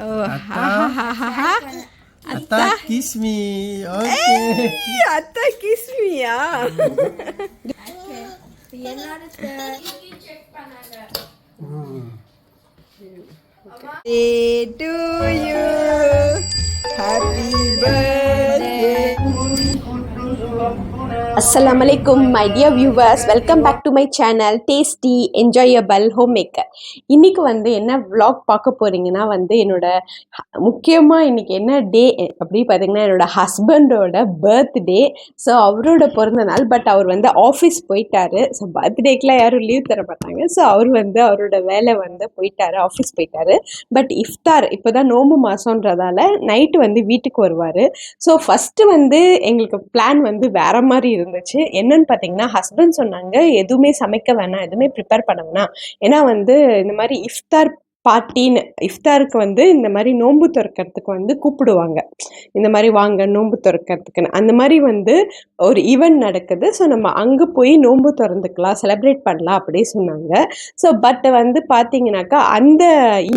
Oh, ha ha ha ha ha. Atta kiss me. Okay. Atta kiss me, yeah. Day to you. Happy birthday. Assalamualaikum my dear viewers, welcome back to my channel Tasty Enjoyable Homemaker. இன்னைக்கு வந்து என்ன vlog பார்க்க போறீங்கன்னா வந்து என்னோட முக்கியமாக இன்னைக்கு என்ன டே அப்படி பார்த்தீங்கன்னா என்னோட ஹஸ்பண்டோட பர்த்டே. ஸோ அவரோட பிறந்த நாள். பட் அவர் வந்து ஆஃபீஸ் போயிட்டாரு. ஸோ பர்த்டேக்கெலாம் யாரும் லீவ் தர மாட்டாங்க. ஸோ அவர் வந்து அவரோட வேலை வந்து போயிட்டாரு, ஆஃபீஸ் போயிட்டாரு. பட் இஃப்தார் இப்போ தான் நோம்பு மாதன்றதால நைட்டு வந்து வீட்டுக்கு வருவார். ஸோ ஃபஸ்ட்டு வந்து எங்களுக்கு பிளான் வந்து வேற மாதிரி இருந்துச்சு. என்னன்னு பார்த்தீங்கன்னா ஹஸ்பண்ட் சொன்னாங்க எதுவுமே சமைக்க வேணாம், எதுவுமே ப்ரிப்பேர் பண்ண வேணாம். ஏன்னா வந்து இந்த மாதிரி இஃப்தார் பார்ட்டின்னு இஃப்தாருக்கு வந்து இந்த மாதிரி நோன்பு திறக்கிறதுக்கு வந்து கூப்பிடுவாங்க. இந்த மாதிரி வாங்க நோன்பு திறக்கிறதுக்குன்னு அந்த மாதிரி வந்து ஒரு ஈவெண்ட் நடக்குது. ஸோ நம்ம அங்கே போய் நோன்பு திறந்துக்கலாம், செலிப்ரேட் பண்ணலாம் அப்படி சொன்னாங்க. ஸோ பட் வந்து பார்த்தீங்கன்னாக்கா அந்த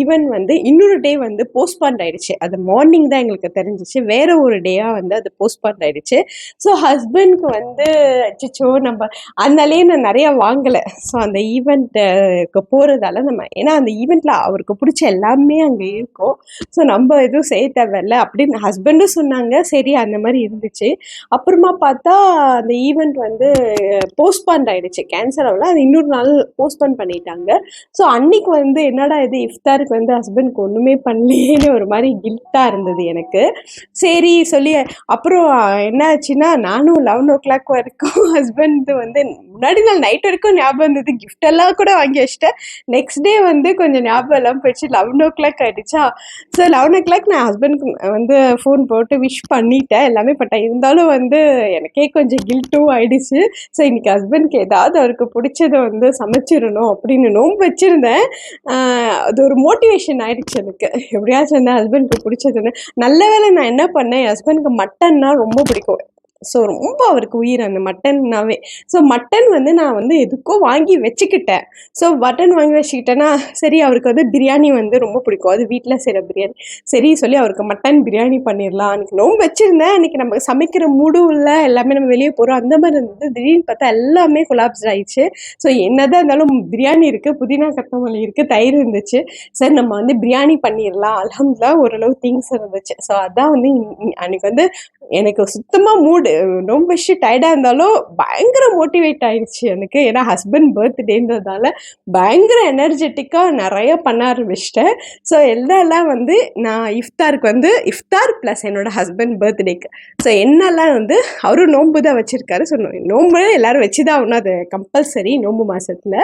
ஈவெண்ட் வந்து இன்னொரு டே வந்து போஸ்ட்பாண்ட் ஆயிடுச்சு. அது மார்னிங் தான் எங்களுக்கு தெரிஞ்சிச்சு, வேற ஒரு டேயாக வந்து அது போஸ்ட்பாண்ட் ஆயிடுச்சு. ஸோ ஹஸ்பண்ட்க்கு வந்து அச்சோ நம்ம அதனாலே நான் நிறையா வாங்கலை. ஸோ அந்த ஈவெண்ட்டுக்கு போகிறதால நம்ம ஏன்னா அந்த ஈவெண்ட்டில் அவருக்கு பிடிச்ச எல்லாமே அங்கே இருக்கும். ஸோ நம்ம எதுவும் செய்ய தேவையில்ல அப்படின்னு ஹஸ்பண்டும் சொன்னாங்க. சரி அந்த மாதிரி இருந்துச்சு. அப்புறமா பார்த்தா அந்த ஈவெண்ட் வந்து போஸ்ட்பாண்ட் ஆகிடுச்சு, கேன்சல் ஆகல, அது இன்னொரு நாள் போஸ்ட்பான் பண்ணிட்டாங்க. ஸோ அன்னைக்கு வந்து என்னடா இது இஃப்தாருக்கு வந்து ஹஸ்பண்ட்க்கு ஒன்றுமே பண்ணலேன்னு ஒரு மாதிரி கில்ட்டாக இருந்தது எனக்கு. சரி சொல்லி அப்புறம் என்ன ஆச்சுன்னா நானும் 11 வரைக்கும் ஹஸ்பண்ட் வந்து முன்னாடி நாள் நைட் வரைக்கும் ஞாபகம் இருந்தது, கிஃப்ட் எல்லாம் கூட வாங்கி வச்சிட்டேன். நெக்ஸ்ட் டே வந்து கொஞ்சம் ஞாபகம் எல்லாம் போயிடுச்சு. 11 ஆகிடுச்சா. ஸோ 11 நான் ஹஸ்பண்ட்க்கு வந்து ஃபோன் போட்டு விஷ் பண்ணிட்டேன், எல்லாமே பண்ணிட்டேன். இருந்தாலும் வந்து எனக்கே கொஞ்சம் கில்ட்டும் ஆயிடுச்சு. ஸோ இன்னைக்கு ஹஸ்பண்ட்க்கு ஏதாவது அவருக்கு பிடிச்சதை வந்து சமைச்சிடணும் அப்படின்னு நோன்பு வச்சுருந்தேன். அது ஒரு மோட்டிவேஷன் ஆயிடுச்சு எனக்கு. எப்படியாச்சும் வந்து ஹஸ்பண்ட்க்கு பிடிச்சதுன்னு. நல்ல வேளை நான் என்ன பண்ணேன், என் ஹஸ்பண்ட்க்கு மட்டன்னா ரொம்ப பிடிக்கும். ஸோ ரொம்ப அவருக்கு உயிர் அந்த மட்டன்னாவே. ஸோ மட்டன் வந்து நான் வந்து எதுக்கோ வாங்கி வச்சுக்கிட்டேன். ஸோ மட்டன் வாங்கி வச்சுக்கிட்டேன்னா சரி அவருக்கு வந்து பிரியாணி வந்து ரொம்ப பிடிக்கும், அது வீட்டில் செய்கிற பிரியாணி. சரி சொல்லி அவருக்கு மட்டன் பிரியாணி பண்ணிடலாம். அன்றைக்கி நோம்பு வச்சுருந்தேன். அன்றைக்கி நம்ம சமைக்கிற மூடும் இல்லை, எல்லாமே நம்ம வெளியே போகிறோம் அந்த மாதிரி இருந்தது. திடீர்னு பார்த்தா எல்லாமே கொலாப்ஸ் ஆயிடுச்சு. ஸோ என்னதான் இருந்தாலும் பிரியாணி இருக்குது, புதினா கொத்தமல்லி இருக்குது, தயிர் இருந்துச்சு. சரி நம்ம வந்து பிரியாணி பண்ணிடலாம். அல்ஹம்துலில்லாஹ் ஓரளவு திங்ஸ் இருந்துச்சு. ஸோ அதான் வந்து அன்றைக்கி வந்து எனக்கு சுத்தமாக மூடு ரொம்ப டயர்டாக இருந்தாலும் பயங்கர மோட்டிவேட் ஆயிடுச்சு எனக்கு. ஏன்னா ஹஸ்பண்ட் பர்த்டேன்றதால பயங்கர எனர்ஜெட்டிக்காக நிறைய பண்ண ஆரம்பிச்சிட்டேன். ஸோ எல்லாம் வந்து நான் இஃப்தாருக்கு வந்து இஃப்தார் ப்ளஸ் என்னோட ஹஸ்பண்ட் பர்த்டேக்கு ஸோ என்னெல்லாம் வந்து அவரும் நோன்பு தான் வச்சுருக்காரு. ஸோ நோன்பு எல்லோரும் வச்சு தான் ஆகணும், அது கம்பல்சரி நோன்பு மாதத்தில்.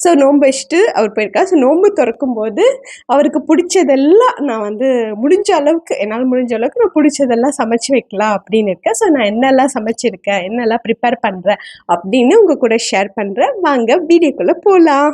ஸோ நோன்பு வச்சுட்டு அவர் போயிருக்காரு. ஸோ நோன்பு திறக்கும் போது அவருக்கு பிடிச்சதெல்லாம் நான் வந்து முடிஞ்ச அளவுக்கு என்னால் முடிஞ்ச அளவுக்கு நான் பிடிச்சதெல்லாம் சமைச்சு வைக்கலாம் அப்படின்னு இருக்கேன். ஸோ நான் என்னெல்லாம் சமைச்சிருக்கேன், என்னெல்லாம் ப்ரிப்பேர் பண்ணுறேன் அப்படின்னு உங்கள் கூட ஷேர் பண்ணுறேன். வாங்க வீடியோக்குள்ளே போகலாம்.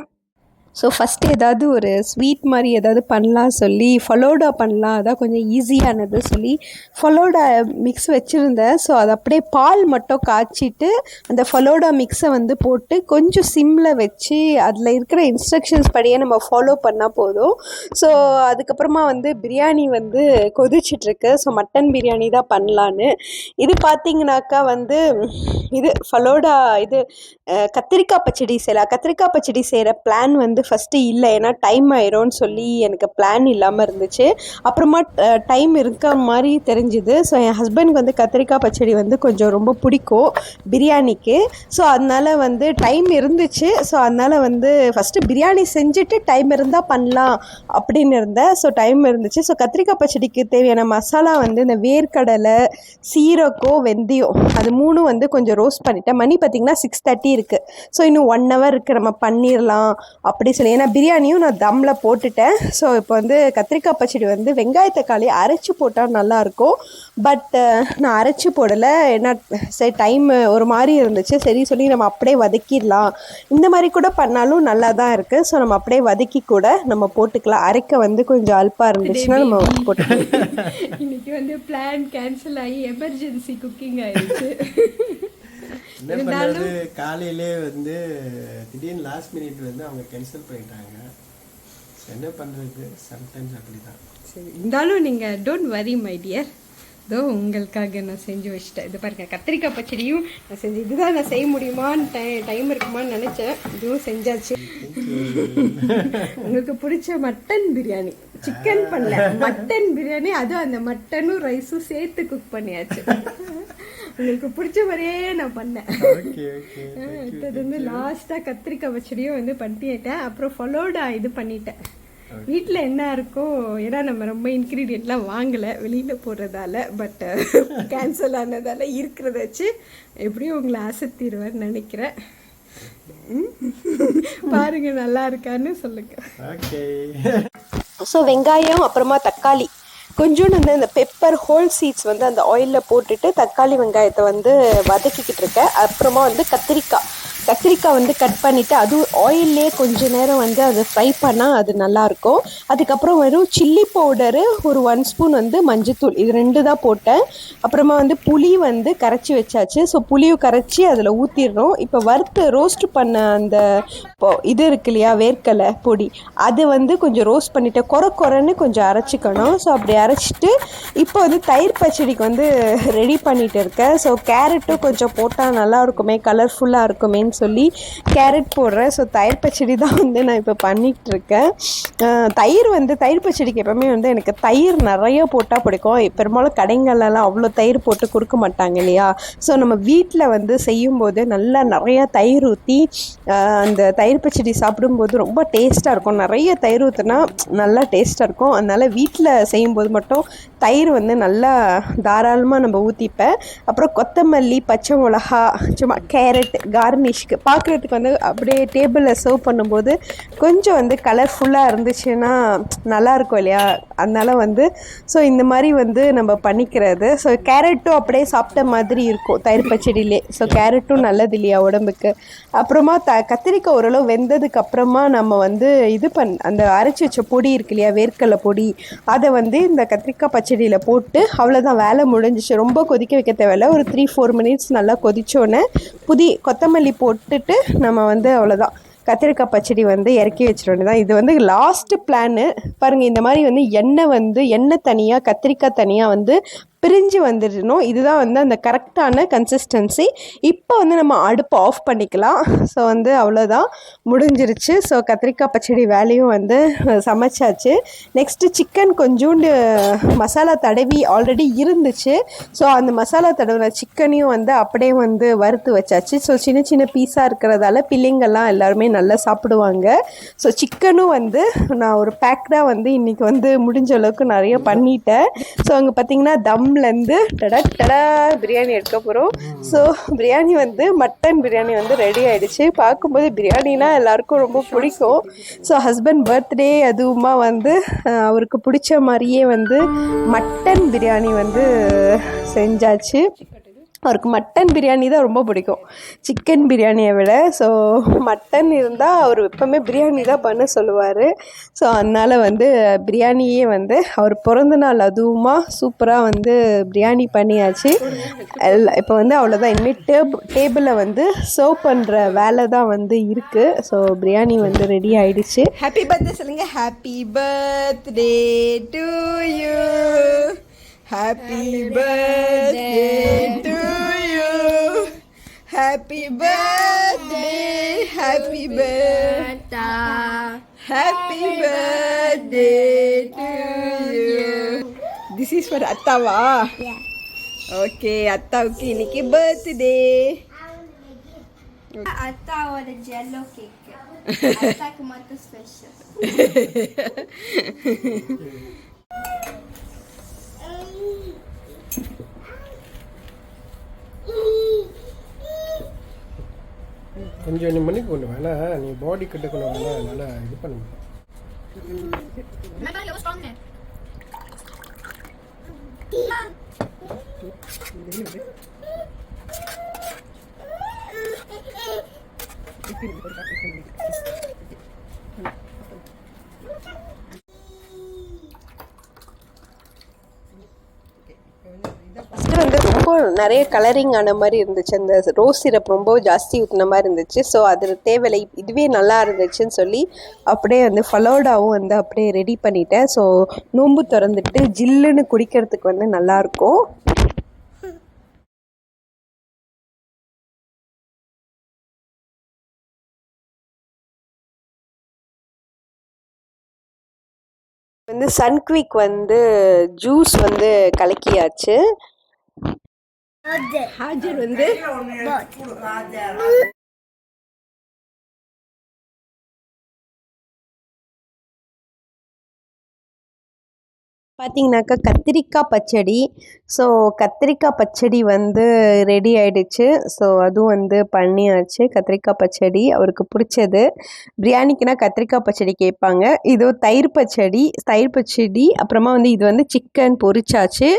ஸோ ஃபஸ்ட்டு ஏதாவது ஒரு ஸ்வீட் மாதிரி ஏதாவது பண்ணலாம் சொல்லி ஃபலோடா பண்ணலாம், அதான் கொஞ்சம் ஈஸியானது சொல்லி ஃபலோடா மிக்ஸ் வச்சுருந்தேன். ஸோ அது அப்படியே பால் மட்டும் காய்ச்சிட்டு அந்த ஃபலோடா மிக்ஸை வந்து போட்டு கொஞ்சம் சிம்மில் வச்சு அதில் இருக்கிற இன்ஸ்ட்ரக்ஷன்ஸ் படியே நம்ம ஃபாலோ பண்ணால் போதும். ஸோ அதுக்கப்புறமா வந்து பிரியாணி வந்து கொதிச்சிட்ருக்கு. ஸோ மட்டன் பிரியாணி தான் பண்ணலான்னு. இது பார்த்திங்கனாக்கா வந்து இது ஃபலோடா இது கத்திரிக்காய் பச்சடி செய்யலாம். கத்திரிக்காய் பச்சடி செய்கிற பிளான் வந்து ஃபஸ்ட்டு இல்லை, ஏன்னா டைம் ஆயிரும்னு சொல்லி எனக்கு பிளான் இல்லாமல் இருந்துச்சு. அப்புறமா டைம் இருக்க மாதிரி தெரிஞ்சுது. ஸோ என் ஹஸ்பண்டுக்கு வந்து கத்திரிக்காய் பச்சடி வந்து கொஞ்சம் ரொம்ப பிடிக்கும் பிரியாணிக்கு. ஸோ அதனால் வந்து டைம் இருந்துச்சு. ஸோ அதனால் வந்து ஃபஸ்ட்டு பிரியாணி செஞ்சுட்டு டைம் இருந்தால் பண்ணலாம் அப்படின்னு இருந்தேன். ஸோ டைம் இருந்துச்சு. ஸோ கத்திரிக்காய் பச்சடிக்கு தேவையான மசாலா வந்து இந்த வேர்க்கடலை, சீரகம், வெந்தயம் அது மூணும் வந்து கொஞ்சம் ரோஸ்ட் பண்ணிட்டேன். மணி பார்த்திங்கன்னா 6:30 இருக்குது. ஸோ இன்னும் 1 hour இருக்குது, நம்ம பண்ணிடலாம் அப்படி சொல்லி. ஏன்னா பிரியாணியும் நான் தம்மில் போட்டுட்டேன். ஸோ இப்போ வந்து கத்திரிக்காய் பச்சடி வந்து வெங்காய தக்காளி அரைச்சி போட்டால் நல்லாயிருக்கும். பட் நான் அரைச்சி போடலை, ஏன்னா சரி டைம் ஒரு மாதிரி இருந்துச்சு. சரி சொல்லி நம்ம அப்படியே வதக்கிடலாம். இந்த மாதிரி கூட பண்ணாலும் நல்லா தான் இருக்குது. ஸோ நம்ம அப்படியே வதக்கி கூட நம்ம போட்டுக்கலாம். அரைக்க வந்து கொஞ்சம் அல்பாக இருந்துச்சுன்னா நம்ம போட்டுக்கலாம். இன்னைக்கு வந்து பிளான் கேன்சல் ஆகி எமர்ஜென்சி குக்கிங் ஆயிடுச்சு. என்ன பண்ணுறது, காலையிலே வந்து திடீர்னு லாஸ்ட் மினிட் வந்து அவங்க கேன்சல் பண்ணிட்டாங்க. என்ன பண்ணுறது, சம்டைம்ஸ் அப்படி தான். சரி, இருந்தாலும் நீங்கள் டோன்ட் வரி மை டியர். இதோ உங்களுக்காக நான் செஞ்சு வச்சிட்டேன். இது பாருங்கள், கத்திரிக்காய் பச்சடியும் நான் செஞ்சு, இதுதான் நான் செய்ய முடியுமான்னு டைம் இருக்குமான்னு நினச்சேன். இதுவும் செஞ்சாச்சு. உங்களுக்கு பிடிச்ச மட்டன் பிரியாணி, சிக்கன் பண்ணல, மட்டன் பிரியாணி, அதுவும் அந்த மட்டனும் ரைஸும் சேர்த்து குக் பண்ணியாச்சு. உங்களுக்கு பிடிச்ச மாதிரியே நான் பண்ணேன். இது வந்து லாஸ்ட்டாக கத்திரிக்காய் பச்சடியும் வந்து பண்ணிட்டேன். அப்புறம் ஃபலோடா இது பண்ணிட்டேன். வீட்டில் என்ன இருக்கோ, ஏன்னா நம்ம ரொம்ப இன்க்ரீடியன்ட்லாம் வாங்கலை வெளியில் போடுறதால, பட் கேன்சல் ஆனதால் இருக்கிறத வச்சு எப்படியும் உங்களை அசத்திடுவேன்னு நினைக்கிறேன். பாருங்க நல்லா இருக்கான்னு சொல்லுங்க. ஸோ வெங்காயம் அப்புறமா தக்காளி கொஞ்சோண்டு வந்து அந்த பெப்பர் ஹோல் சீட்ஸ் வந்து அந்த ஆயிலில் போட்டுட்டு தக்காளி வெங்காயத்தை வந்து வதக்கிக்கிட்டு இருக்கேன். அப்புறமா வந்து கத்திரிக்காய் வந்து கட் பண்ணிவிட்டு அதுவும் ஆயிலே கொஞ்ச நேரம் வந்து அதை ஃப்ரை பண்ணால் அது நல்லாயிருக்கும். அதுக்கப்புறம் வெறும் சில்லி பவுடரு ஒரு 1 ஸ்பூன் வந்து மஞ்சத்தூள், இது 2 தான் போட்டேன். அப்புறமா வந்து புளி வந்து கரைச்சி வச்சாச்சு. ஸோ புளியும் கரைச்சி அதில் ஊற்றிடணும். இப்போ வறுத்து ரோஸ்ட் பண்ண அந்த இது இருக்கு இல்லையா, வேர்க்கடலை பொடி, அது வந்து கொஞ்சம் ரோஸ்ட் பண்ணிவிட்டு குறைன்னு கொஞ்சம் அரைச்சிக்கணும். ஸோ அப்படி அரைச்சிட்டு இப்போ வந்து தயிர் பச்சடிக்கு வந்து ரெடி பண்ணிகிட்டு இருக்கேன். ஸோ கேரட்டும் கொஞ்சம் போட்டால் நல்லா இருக்குமே, கலர்ஃபுல்லாக இருக்குமேன்னு சொல்லி கேரட் போடுறேன். ஸோ தயிர் பச்சடி தான் வந்து நான் இப்போ பண்ணிகிட்டு இருக்கேன். தயிர் பச்சடிக்கு எப்பவுமே வந்து எனக்கு தயிர் நிறைய போட்டால் பிடிக்கும். பெரும்பாலும் கடைங்கள்லாம் அவ்வளோ தயிர் போட்டு கொடுக்க மாட்டாங்க இல்லையா. ஸோ நம்ம வீட்டில் வந்து செய்யும்போது நல்லா நிறையா தயிர் ஊற்றி அந்த தயிர் பச்சடி சாப்பிடும்போது ரொம்ப டேஸ்ட்டாக இருக்கும். நிறைய தயிர் ஊற்றினா நல்லா டேஸ்ட்டாக இருக்கும். அதனால் வீட்டில் செய்யும்போது மட்டும் தயிர் வந்து நல்லா தாராளமாக நம்ம ஊற்றிப்பேன். அப்புறம் கொத்தமல்லி, பச்சை மிளகா, சும்மா கேரட் கார்னிஷ்க்கு பார்க்குறதுக்கு வந்து அப்படியே டேபிளில் சர்வ் பண்ணும்போது கொஞ்சம் வந்து கலர்ஃபுல்லாக இருந்துச்சுன்னா நல்லாயிருக்கும் இல்லையா. அதனால் வந்து ஸோ இந்த மாதிரி வந்து நம்ம பண்ணிக்கிறது. ஸோ கேரட்டும் அப்படியே சாப்பிட்ட மாதிரி இருக்கும் தயிர் பச்சடியிலே. ஸோ கேரட்டும் நல்லது இல்லையா உடம்புக்கு. அப்புறமா கத்திரிக்காய் ஓரளவு வெந்ததுக்கு அப்புறமா நம்ம வந்து அந்த அரைச்சி வச்ச பொடி இருக்கு இல்லையா, வேர்க்கடலை பொடி, அதை வந்து இந்த கத்திரிக்காய் பச்சடியில் போட்டு அவ்வளோதான், வேலை முடிஞ்சிச்சு. ரொம்ப கொதிக்க வைக்க தேவையில்ல. ஒரு 3-4 மினிட்ஸ் நல்லா கொதிச்சோன்னே கொத்தமல்லி போட்டுட்டு நம்ம வந்து அவ்வளோதான், கத்திரிக்காய் பச்சடி வந்து இறக்கி வச்சிட வேண்டியதான். இது வந்து லாஸ்ட் பிளான்னு பாருங்கள். இந்த மாதிரி வந்து எண்ணெய் தனியாக கத்திரிக்காய் தனியாக வந்து பிரிஞ்சு வந்துடணும். இதுதான் வந்து அந்த கரெக்டான கன்சிஸ்டன்சி. இப்போ வந்து நம்ம அடுப்பை ஆஃப் பண்ணிக்கலாம். ஸோ வந்து அவ்வளோதான், முடிஞ்சிருச்சு. ஸோ கத்திரிக்காய் பச்சடி வேலையும் வந்து சமைச்சாச்சு. நெக்ஸ்ட்டு சிக்கன் கொஞ்சோண்டு மசாலா தடவி ஆல்ரெடி இருந்துச்சு. ஸோ அந்த மசாலா தடவின சிக்கனையும் வந்து அப்படியே வந்து வறுத்து வச்சாச்சு. ஸோ சின்ன சின்ன பீஸாக இருக்கிறதால பிள்ளைங்கள்லாம் எல்லாருமே நல்லா சாப்பிடுவாங்க. ஸோ சிக்கனும் வந்து நான் ஒரு பேக்டாக வந்து இன்றைக்கி வந்து முடிஞ்ச அளவுக்கு நிறைய பண்ணிட்டேன். ஸோ அங்கே பார்த்திங்கன்னா தம்லேருந்து டடா பிரியாணி எடுக்க போகிறோம். ஸோ பிரியாணி வந்து மட்டன் பிரியாணி வந்து ரெடி ஆகிடுச்சு. பார்க்கும்போது பிரியாணினா எல்லாருக்கும் ரொம்ப பிடிக்கும். ஸோ ஹஸ்பண்ட் பர்த்டே அதுவுமா வந்து அவருக்கு பிடிச்ச மாதிரியே வந்து மட்டன் பிரியாணி வந்து செஞ்சாச்சு. அவருக்கு மட்டன் பிரியாணி தான் ரொம்ப பிடிக்கும் சிக்கன் பிரியாணியை விட. ஸோ மட்டன் இருந்தால் அவர் எப்போவுமே பிரியாணி தான் பண்ண சொல்லுவார். ஸோ அதனால் வந்து பிரியாணியே வந்து அவர் பிறந்த நாள் அதுவுமா சூப்பராக வந்து பிரியாணி பண்ணியாச்சு. இப்போ வந்து அவ்வளோதான், இனிமேல் டேபிளில் வந்து சர்வ் பண்ணுற வேலை தான் வந்து இருக்குது. ஸோ பிரியாணி வந்து ரெடி ஆகிடுச்சு. ஹாப்பி பர்த்டே சொல்லுங்க. Happy birthday to you, happy birthday to you, happy birthday, happy birthday, happy birthday to you. This is for அத்தாவா? Yeah. Okay, அத்தாவுக்கு இன்னைக்கு birthday. அத்தாவோட ஜெல்லோ கேக் அத்தாக்கு மட்டும் ஸ்பெஷல். கொஞ்சம் நீ மணிக்கு கொண்டு வேணா, நீ பாடி கட்டுக்கணும் வேணா, நல்லா இது பண்ணு. ஃபஸ்ட்டு வந்து ரொம்ப ஊற்றுறப்போ நிறைய கலரிங் ஆன மாதிரி இருந்துச்சு. அந்த ரோஸ் சிரப் ரொம்ப ஜாஸ்தி ஊற்றின மாதிரி இருந்துச்சு. ஸோ அது தேவையில்லை, இதுவே நல்லா இருந்துச்சுன்னு சொல்லி அப்படியே வந்து ஃபலோடாவும் வந்து அப்படியே ரெடி பண்ணிட்டேன். ஸோ நோன்பு திறந்துட்டு ஜில்லுன்னு குடிக்கிறதுக்கு வந்து நல்லாயிருக்கும். வந்து சன்குவிக் வந்து ஜூஸ் வந்து கலக்கியாச்சு. ஹாஜர் வந்து பார்த்தீங்கன்னாக்கா கத்திரிக்காய் பச்சடி. ஸோ கத்திரிக்காய் பச்சடி வந்து ரெடி ஆயிடுச்சு. ஸோ அதுவும் வந்து பண்ணியாச்சு. கத்திரிக்காய் பச்சடி அவருக்கு பிடிச்சது. பிரியாணிக்குனா கத்திரிக்காய் பச்சடி கேட்பாங்க. இதோ தயிர் பச்சடி. அப்புறமா வந்து இது வந்து சிக்கன் பொரிச்சாச்சு.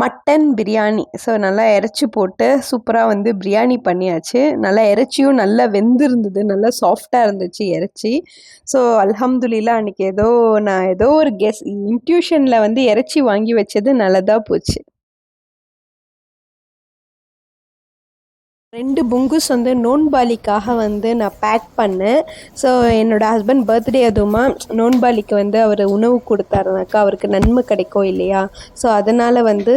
மட்டன் பிரியாணி. ஸோ நல்லா இறைச்சி போட்டு சூப்பராக வந்து பிரியாணி பண்ணியாச்சு. நல்லா இறைச்சியும் நல்லா வெந்திருந்தது, நல்லா சாஃப்டாக இருந்துச்சு இறைச்சி. ஸோ அல்ஹம்துலில்லாஹ் அன்றைக்கி நான் ஏதோ ஒரு இன்ட்யூஷனில் வந்து இறைச்சி வாங்கி வச்சது நல்லதாக போச்சு. 2 புங்குஸ் வந்து நோன்பாலிக்காக வந்து நான் பேக் பண்ணேன். ஸோ என்னோடய ஹஸ்பண்ட் பர்த்டே அதுவுமா நோன்பாலிக்கு வந்து அவர் உணவு கொடுத்தாருனாக்கா அவருக்கு நன்மை கிடைக்கும் இல்லையா. ஸோ அதனால் வந்து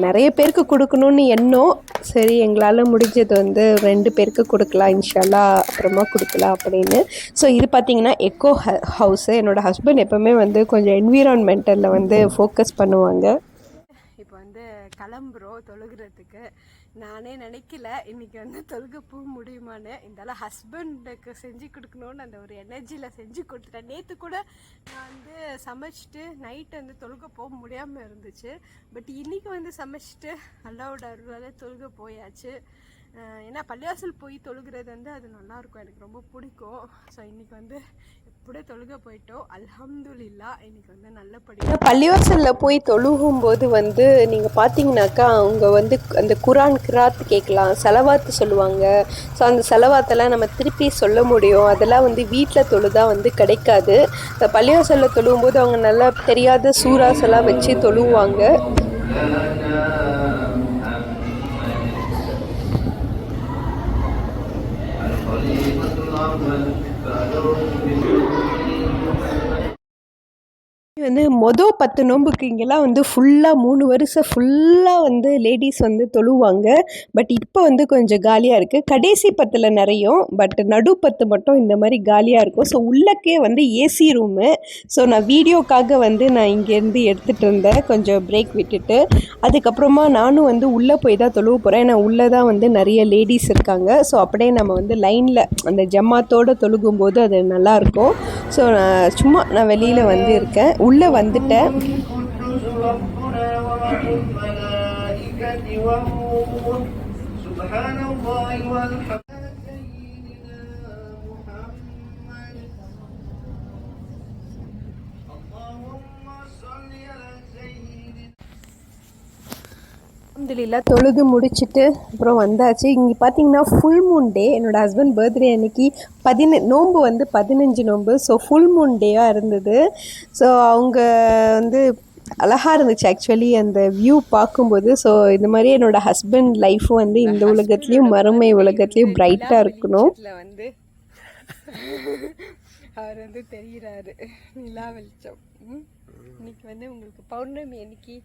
நிறைய பேருக்கு கொடுக்கணுன்னு எண்ணம். சரி, எங்களால் முடிஞ்சது வந்து 2 பேருக்கு கொடுக்கலாம் இன்ஷால்லா, அப்புறமா கொடுக்கலாம் அப்படின்னு. ஸோ இது பார்த்திங்கன்னா எக்கோ ஹவுஸு. என்னோடய ஹஸ்பண்ட் எப்போவுமே வந்து கொஞ்சம் என்விரான்மெண்டலில் வந்து ஃபோக்கஸ் பண்ணுவாங்க. இப்போ வந்து கிளம்புறோம் தொழுகிறதுக்கு. நானே நினைக்கல இன்றைக்கி வந்து தொழுக போக முடியுமான்னு. இருந்தாலும் ஹஸ்பண்டுக்கு செஞ்சு கொடுக்கணுன்னு அந்த ஒரு எனர்ஜியில் செஞ்சு கொடுத்துட்டேன். நேற்று கூட நான் வந்து சமைச்சிட்டு நைட்டு வந்து தொழுக போக முடியாமல் இருந்துச்சு. பட் இன்றைக்கி வந்து சமைச்சிட்டு அல்லாவோட அருளால் தொழுக போயாச்சு. ஏன்னா பள்ளிவாசல் போய் தொழுகிறது வந்து அது நல்லாயிருக்கும், எனக்கு ரொம்ப பிடிக்கும். ஸோ இன்றைக்கி வந்து எப்படியே தொழுக போயிட்டோம். அல்ஹம்துலில்லாஹ் இன்றைக்கி வந்து நல்லபடியாக பள்ளிவாசலில் போய் தொழுகும்போது வந்து நீங்கள் பார்த்தீங்கன்னாக்கா அவங்க வந்து அந்த குரான் கிராத் கேட்கலாம், செலவாத்து சொல்லுவாங்க. ஸோ அந்த செலவாத்தெல்லாம் நம்ம திருப்பி சொல்ல முடியும். அதெல்லாம் வந்து வீட்டில் தொழுதா வந்து கிடைக்காது. பள்ளிவாசலில் தொழுகும்போது அவங்க நல்லா தெரியாத சூராஸ் எல்லாம் வச்சு தொழுவாங்க. வந்து 10 நோம்புக்கு இங்கெல்லாம் வந்து ஃபுல்லாக 3 வருஷம் ஃபுல்லாக வந்து லேடிஸ் வந்து தொழுவாங்க. பட் இப்போ வந்து கொஞ்சம் காலியாக இருக்குது. கடைசி 10ல் நிறையும், பட் நடு 10 மட்டும் இந்த மாதிரி காலியாக இருக்கும். ஸோ உள்ளக்கே வந்து ஏசி ரூமு. ஸோ நான் வீடியோக்காக வந்து நான் இங்கேருந்து எடுத்துகிட்டு இருந்தேன் கொஞ்சம் பிரேக் விட்டுட்டு. அதுக்கப்புறமா நானும் வந்து உள்ளே போய் தான் தொழுவ போகிறேன். ஏன்னா உள்ளே தான் வந்து நிறைய லேடிஸ் இருக்காங்க. ஸோ அப்படியே நம்ம வந்து லைனில் அந்த ஜமாத்தோடு தொழுகும்போது அது நல்லாயிருக்கும். ஸோ நான் வெளியில் வந்து இருக்கேன், உள்ளே வந்துட்டேன். அல்ஹம்துலில்லாஹ் தொழுது முடிச்சுட்டு அப்புறம் வந்தாச்சு. இங்கே பார்த்தீங்கன்னா ஃபுல் மூன் டே. என்னோடய ஹஸ்பண்ட் பர்த்டே அன்னைக்கு நோன்பு வந்து 15 நோன்பு. ஸோ ஃபுல் மூன் டேயாக இருந்தது. ஸோ அவங்க வந்து அழகாக இருந்துச்சு ஆக்சுவலி அந்த வியூ பார்க்கும்போது. ஸோ இந்த மாதிரி என்னோடய ஹஸ்பண்ட் லைஃப்பும் வந்து இந்த உலகத்துலேயும் மறுமை உலகத்துலேயும் பிரைட்டாக இருக்கணும். வந்து அவர் வந்து தெரிகிறாரு நிலா வெளிச்சம். இன்னைக்கு வந்து உங்களுக்கு பௌர்ணமி அன்னைக்கு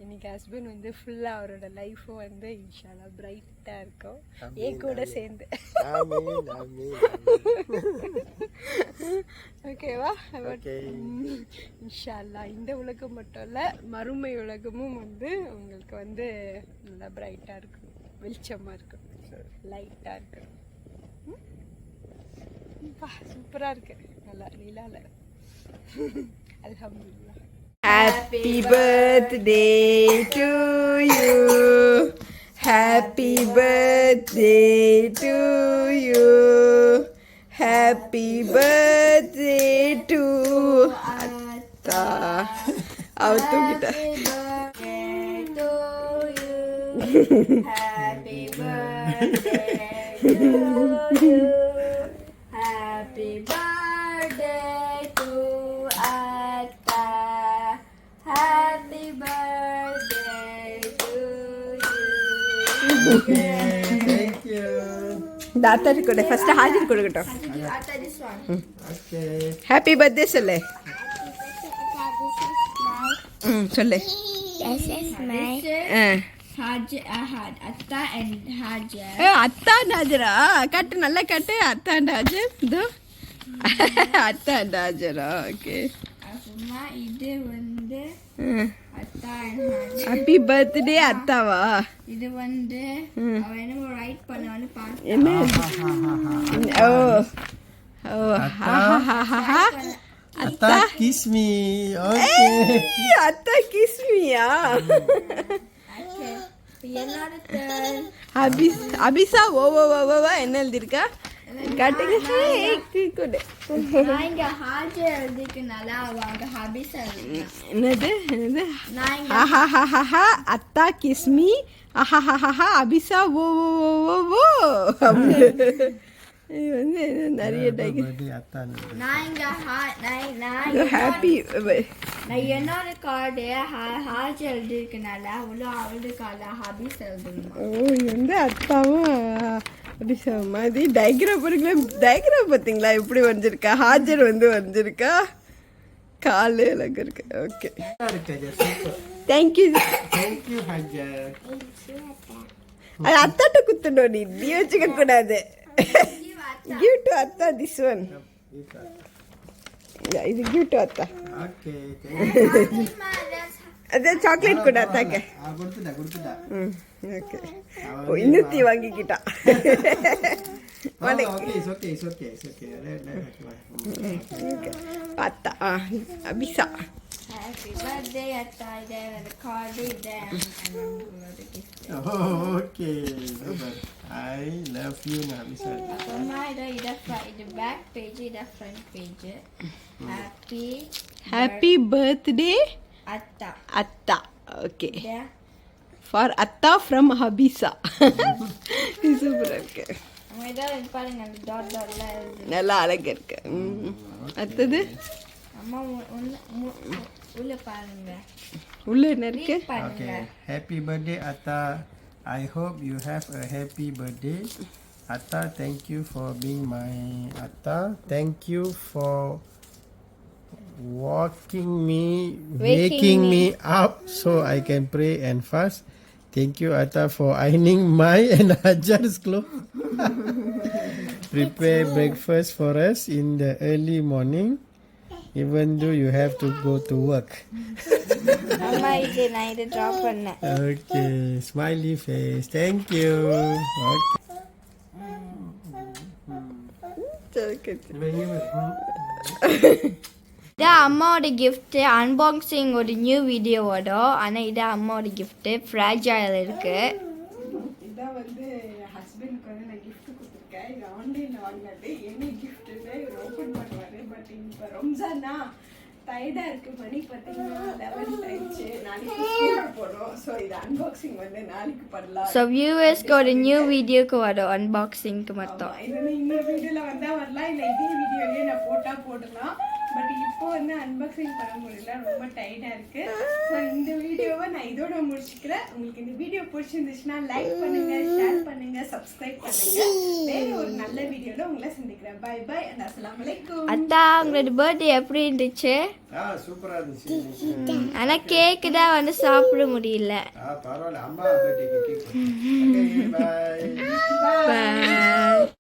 இன்னைக்கு ஹஸ்பண்ட் வந்து ஃபுல்லாக அவரோட லைஃப்பும் வந்து இன்ஷால்லா பிரைட்டாக இருக்கும் என் கூட சேர்ந்து. ஓகேவா? இன்ஷால்லா இந்த உலகம் மட்டும் இல்லை, மறுமை உலகமும் வந்து உங்களுக்கு வந்து நல்லா பிரைட்டாக இருக்கும், வெளிச்சமாக இருக்கும், லைட்டாக இருக்கும். சூப்பராக இருக்கு, நல்லா நிலால. அல்ஹம்துலில்லாஹ். Happy birthday to you. Happy birthday to you. Happy birthday to Atta. Out to kita. Happy birthday to you. Happy birthday to Atta. Happy birthday to you. Thank you. இந்த அத்தாடி கொடு ஃபர்ஸ்ட் ஹாஜர் கொடுக்கட்டும். Atta, this one. Okay. Happy birthday சொல்லு. சொல்லு. This is my Atta and Hajar. அத்தா நாஜரா கட்டு நல்லா கட்டு. அத்தா நாஜர் இதோ அத்தா நாஜரா. ஓகே. அப்புறமா இது வந்து அத்தா and Hajar. ஹாப்பி பர்த்டே அத்தாவா? இது வந்து அவ என்னமோ ரைட் பண்ணான்னு பார்த்தேன். என்ன? ஓ ஓ ஹா. Atta, kiss me. Okay. அத்தா கிஸ்மியா? Okay. என்னோட turn. அபிசா ஓ ஓ ஓ ஓ என்ன எழுதிருக்கா? காட்டுங்க. கொடு. நான் இங்க ஹாஜர் எழுதிக்கனால அவங்க ஹாபிஸ் எழுதிருக்கேன். என்னது என்னது? நான் இங்க ஆஹாஹாஹா அத்தா கிஸ்மி ஆஹாஹாஹா அபிசா ஓ ஓ ஓ ஓ. இது வந்து நிறைய டைக். Birthday Atta. நான் இங்க நான் ஹாப்பி நான் என்னோட கார்டு ஹாஜர் எழுதிருக்கனால அவ்வளோ அவளோட கார்டு ஹாபிஸ் எழுதணும். ஓ இது வந்து அத்தாவும் அபிசா மாதிரி டயக்ராம் பாருங்களா. டயக்ராம் பார்த்தீங்களா எப்படி வரைஞ்சிருக்கா? ஹாஜர் வந்து வரைஞ்சிருக்கா. காலு எனக்கு இருக்கு. Okay Super. Thank you. Thank you, Hajar. அது அத்தாட்ட குத்தணும். நீ வச்சுக்க கூடாது. Give to Atta this one. Yeah, இது give to Atta. Okay. Thank you. அது சாக்லேட் கூட அத்தாக்கு. கொடுத்துட்டா. ஓகே. ஓ இன்னத்தி வாங்கிக்கிட்டா. Okay, it's okay. அத்தா அபிசா. ஹாப்பி பர்த்டே அத்தா. இதே அந்த கார்டு இதே உங்களோட gift. Okay. Super. I love you, Nabisa. அப்புறமா இது பேக் பேஜ் இது ஃப்ரண்ட் பேஜ். ஹாப்பி பர்த்டே அத்தா. அத்தா. ஓகே. இதே ஃபார் அத்தா ஃப்ரம் ஹபிசா. சூப்பரா இருக்கு. நம்ம இதை பாருங்க அந்த டாட் டாட்லாம் எழுது. நல்லா அழகா இருக்கு. அடுத்தது அம்மா உள்ள பாருங்க. உள்ள என்ன இருக்கு? பாருங்க. Okay. Happy birthday, Atta. I hope you have a happy birthday. Atta, thank you for being my Atta. Thank you for waking me up so I can pray and fast. Thank you, Atta, for ironing my and Hajar's clothes. Prepare breakfast for us in the early morning, even though you have to go to work. அம்மா இது நான் இதை draw பண்ணேன். Okay, smiley face. Thank you. Okay. இது அம்மாவோட gift. Unboxing ஒரு new video வரும். ஆனால் இது அம்மாவோட கிஃப்ட்டு. ஃப்ராஜைல் இருக்குது. இதான் வந்து ஹஸ்பண்டுக்கு வந்து நான் கிஃப்ட் கொடுத்துருக்கேன். இது ஆன்லைனில் வாங்கினது. என்ன கிஃப்ட்டுன்னு இவர் ஓப்பன் பண்ணுவார். பட் இப்போ ரம்ஜானா டயர்டாக இருக்குது. மணி பார்த்தீங்கன்னா 11 ஆயிடுச்சு. நாளைக்கு ஸ்கூலுக்கு போகணும். ஸோ இது அன்பாக்சிங் வந்து நாளைக்கு பண்ணலாம். ஸோ வியூவர்ஸ்க்கு ஒரு நியூ வீடியோக்கு வரும் அன்பாக்சிங்க்கு மட்டும். இது வந்து இன்னொரு வீடியோவில் வந்தால் வரலாம், இல்லை இதே வீடியோலேயே நான் போடலாம். பட் இப்போ வந்து அன்பாக்சிங் பண்ண முடியல, ரொம்ப டயர்டாக இருக்குது. ஸோ இந்த வீடியோவை நான் இதோட முடிச்சுக்கிறேன். உங்களுக்கு இந்த வீடியோ பிடிச்சிருந்துச்சுன்னா லைக் பண்ணுங்கள், ஷேர் பண்ணுங்கள், சப்ஸ்கிரைப் பண்ணுங்கள். வேறு ஒரு நல்ல வீடியோவில் உங்களை சந்திக்கிறேன். பை பை அண்ட் அஸ்ஸலாமு அலைக்கும். அத்தா உங்களோட பர்த்டே எப்படி இருந்துச்சு? சூப்பரா இருந்துச்சு. ஆனால் கேக்கு தான் வந்து சாப்பிட முடியல. பரவாயில்ல, அம்மா பர்த்டேக்கு கேக். Okay, bye. Bye.